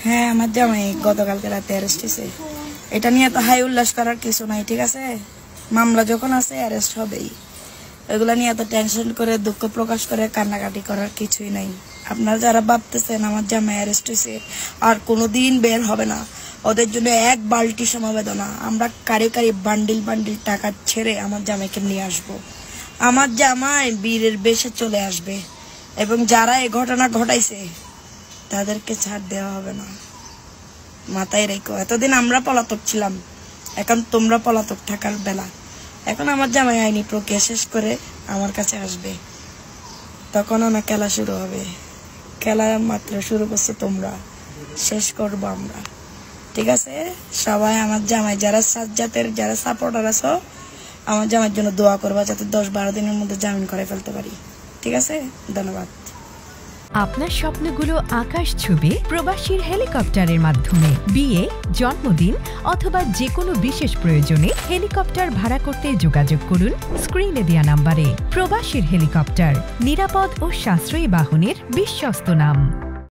হ্যাঁ, আমার জামাই গতকালকে রাতে অ্যারেস্ট হয়েছে। এটা নিয়ে তো হাই উল্লাস করার কিছু নাই, ঠিক আছে? মামলা যখন আছে অ্যারেস্ট হবেই। এগুলা নিয়ে এত টেনশন করে দুঃখ প্রকাশ করে কান্নাকাটি করার কিছুই নাই। আপনারা যারা ভাবতেছেন আমার জামাই অ্যারেস্ট হয়েছে আর কোনোদিন বের হবে না, ওদের জন্য এক বালতি সমবেদনা। আমরা কারি কারি বান্ডিল বান্ডিল টাকা ছেড়ে আমার জামাইকে নিয়ে আসবো। আমার জামাই বীরের বেশে চলে আসবে এবং যারা এই ঘটনা ঘটাইছে তাদেরকে ছাড় দেওয়া হবে না, মাথায় রেখো। এতদিন আমরা পলাতক ছিলাম, এখন তোমরা পলাতক থাকার বেলা। এখন আমার জামাই আইনি প্রক্রিয়া শেষ করে আমার কাছে আসবে, তখন না খেলা শুরু হবে। খেলা মাত্র শুরু করছো তোমরা, শেষ করবো আমরা, ঠিক আছে? সবাই আমার জামাই যারা সাজ্জাতের যারা সাপোর্টার আছো, আমার জামাইয়ের জন্য দোয়া করবা যাতে 10-12 দিনের মধ্যে জামিন করে ফেলতে পারি, ঠিক আছে? ধন্যবাদ। আপনার স্বপ্নগুলো আকাশ ছুবে প্রবাসীর হেলিকপ্টারের মাধ্যমে। বিয়ে, জন্মদিন অথবা যে কোনো বিশেষ প্রয়োজনে হেলিকপ্টার ভাড়া করতে যোগাযোগ করুন স্ক্রিনে দেয়া নাম্বারে। প্রবাসীর হেলিকপ্টার, নিরাপদ ও সাশ্রয়ী বাহনের বিশ্বস্ত নাম।